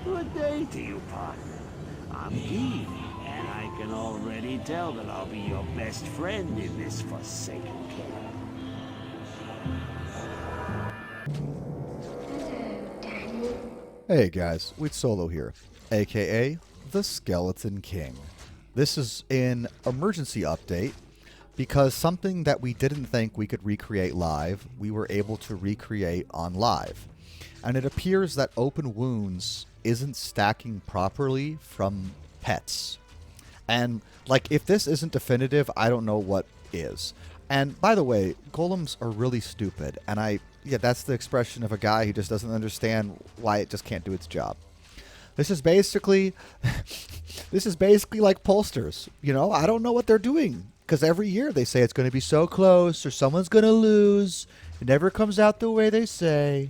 Good day to you, partner. I'm Guy, and I can already tell that I'll be your best friend in this forsaken camp. Hey guys, Wheat Solo here, aka the Skeleton King. This is an emergency update because something that we didn't think we could recreate live, we were able to recreate on live. And it appears that open wounds isn't stacking properly from pets. And like, if this isn't definitive, I don't know what is. And by the way, golems are really stupid, and yeah, that's the expression of a guy who just doesn't understand why it just can't do its job. This is basically like pollsters. You know, I don't know what they're doing because every year they say it's going to be so close or someone's going to lose. It never comes out the way they say.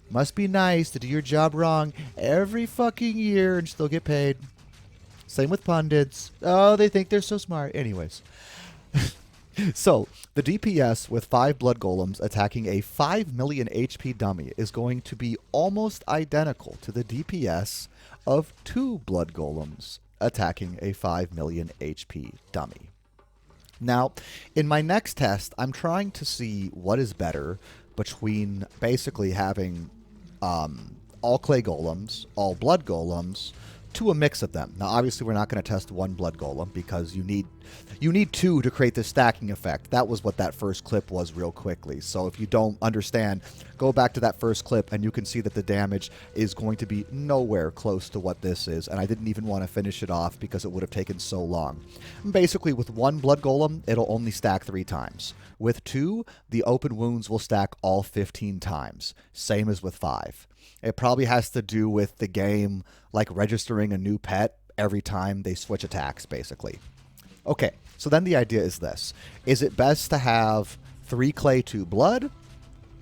Must be nice to do your job wrong every fucking year and still get paid. Same with pundits. Oh, they think they're so smart. Anyways. So, the DPS with 5 Blood Golems attacking a 5 million HP dummy is going to be almost identical to the DPS of 2 Blood Golems attacking a 5 million HP dummy. Now, in my next test, I'm trying to see what is better between basically having all Clay Golems, all Blood Golems, to a mix of them. Now, obviously, we're not going to test one Blood Golem because you need 2 to create this stacking effect. That was what that first clip was real quickly. So if you don't understand, go back to that first clip and you can see that the damage is going to be nowhere close to what this is. And I didn't even want to finish it off because it would have taken so long. Basically, with 1 Blood Golem, it'll only stack 3 times. With 2, the open wounds will stack all 15 times. Same as with 5. It probably has to do with the game, like registering a new pet every time they switch attacks, basically. Okay, so then the idea is this. Is it best to have 3 clay, 2 blood,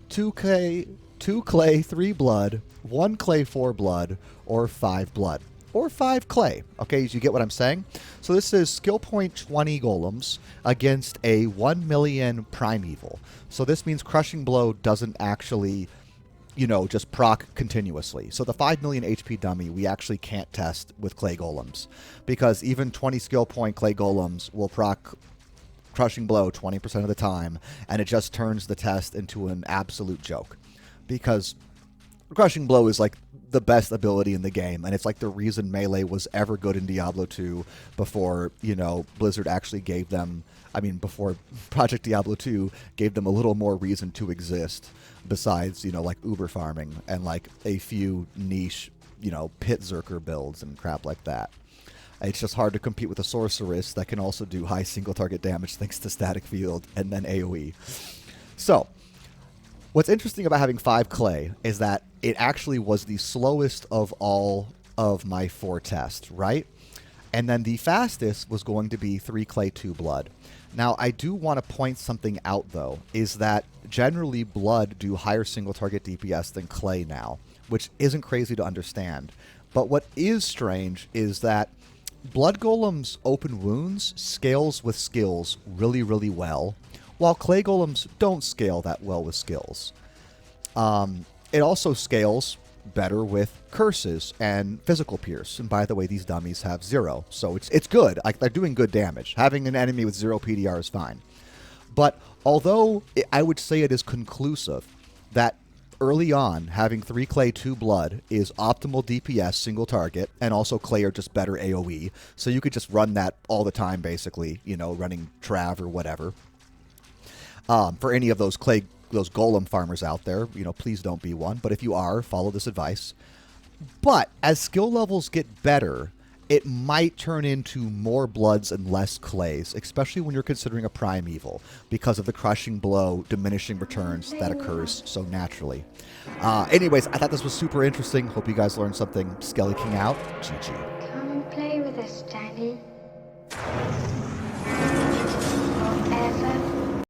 2 clay, 3 blood, 1 clay, 4 blood, or 5 blood? Or 5 clay. Okay, you get what I'm saying? So this is skill point 20 golems against a 1 million primeval. So this means Crushing Blow doesn't actually, you know, just proc continuously. So the 5 million HP dummy we actually can't test with Clay Golems because even 20 skill point Clay Golems will proc Crushing Blow 20% of the time, and it just turns the test into an absolute joke because Crushing Blow is like the best ability in the game, and it's like the reason melee was ever good in Diablo 2 before, you know, Blizzard actually gave them, before Project Diablo 2 gave them a little more reason to exist besides, you know, like Uber farming and like a few niche, you know, pit Zerker builds and crap like that. It's just hard to compete with a sorceress that can also do high single target damage thanks to static field and then AoE. So, what's interesting about having 5 clay is that it actually was the slowest of all of my 4 tests, right? And then the fastest was going to be 3 clay, 2 blood. Now, I do want to point something out, though, is that generally blood do higher single target DPS than clay now, which isn't crazy to understand. But what is strange is that Blood Golem's open wounds scales with skills really, really well, while Clay Golems don't scale that well with skills. It also scales better with curses and physical pierce. And by the way, these dummies have 0, so it's good. Like, they're doing good damage. Having an enemy with 0 PDR is fine. But although I would say it is conclusive that early on, having 3 clay, 2 blood is optimal DPS single target, and also clay are just better AoE, so you could just run that all the time, basically, you know, running Trav or whatever. For any of those golem farmers out there, you know, please don't be one. But if you are, follow this advice. But as skill levels get better, it might turn into more bloods and less clays, especially when you're considering a primeval, because of the Crushing Blow diminishing returns that occurs so naturally. Anyways, I thought this was super interesting. Hope you guys learned something. Skelly King out. GG. Come play with us, Daddy.